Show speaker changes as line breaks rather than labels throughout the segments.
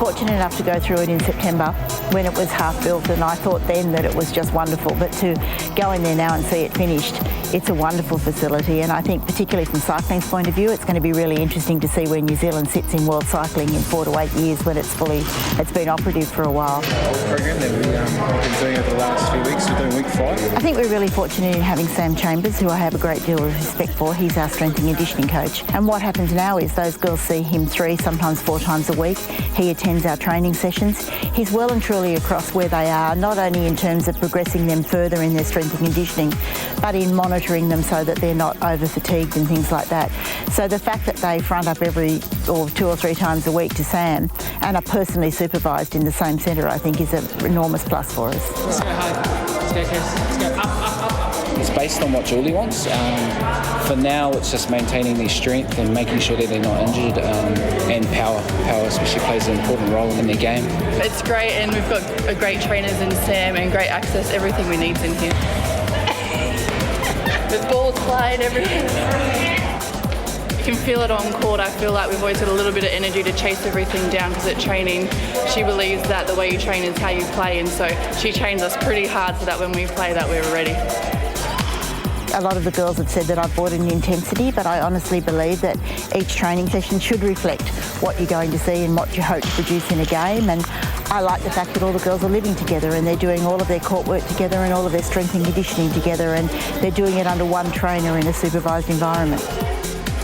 fortunate enough to go through it in September when it was half built, and I thought then that it was just wonderful. But to go in there now and see it finished, it's a wonderful facility, and I think particularly from cycling's point of view, it's going to be really interesting to see where New Zealand sits in world cycling in 4 to 8 years when it's been operative for a while.
The program that we've been doing over the last few weeks, we're doing week 5.
I think we're really fortunate in having Sam Chambers, who I have a great deal of respect for. He's our strength and conditioning coach. And what happens now is those girls see him 3, sometimes 4 times a week. He attends our training sessions. He's well and truly across where they are, not only in terms of progressing them further in their strength and conditioning, but in monitoring them so that they're not over-fatigued and things like that. So the fact that they front up every 2 or 3 times a week to Sam and are personally supervised in the same centre, I think is an enormous plus for us.
Let's go high. Let's go, Chris. Let's go up, up, up.
It's based on what Julie wants. For now, it's just maintaining their strength and making sure that they're not injured, and power. Power especially plays an important role in their game.
It's great, and we've got great trainers in Sam and great access, everything we need in here. There's balls flying everywhere. You can feel it on court. I feel like we've always got a little bit of energy to chase everything down, because at training she believes that the way you train is how you play, and so she trains us pretty hard so that when we play that we're ready.
A lot of the girls have said that I've brought in intensity, but I honestly believe that each training session should reflect what you're going to see and what you hope to produce in a game. And I like the fact that all the girls are living together and they're doing all of their court work together and all of their strength and conditioning together, and they're doing it under one trainer in a supervised environment.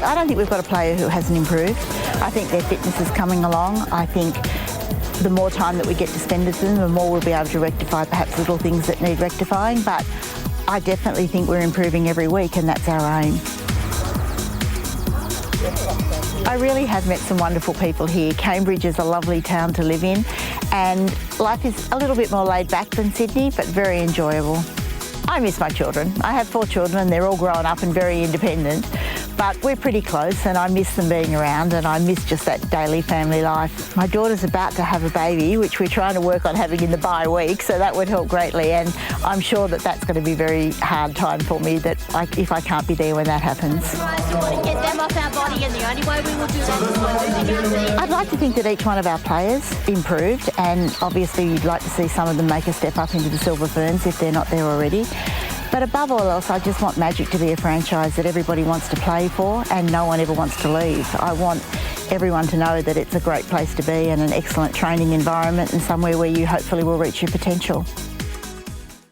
I don't think we've got a player who hasn't improved. I think their fitness is coming along. I think the more time that we get to spend with them, the more we'll be able to rectify perhaps little things that need rectifying. But I definitely think we're improving every week, and that's our aim. I really have met some wonderful people here. Cambridge is a lovely town to live in, and life is a little bit more laid back than Sydney, but very enjoyable. I miss my children. I have 4 children and they're all grown up and very independent, but we're pretty close and I miss them being around, and I miss just that daily family life. My daughter's about to have a baby, which we're trying to work on having in the bye week, so that would help greatly, and I'm sure that that's going to be a very hard time for me if I can't be there when that happens.
We want to get them off our body, and the only way we will do that is by losing our team.
I'd like to think that each one of our players improved, and obviously you'd like to see some of them make a step up into the Silver Ferns if they're not there already. But above all else, I just want Magic to be a franchise that everybody wants to play for and no one ever wants to leave. I want everyone to know that it's a great place to be and an excellent training environment and somewhere where you hopefully will reach your potential.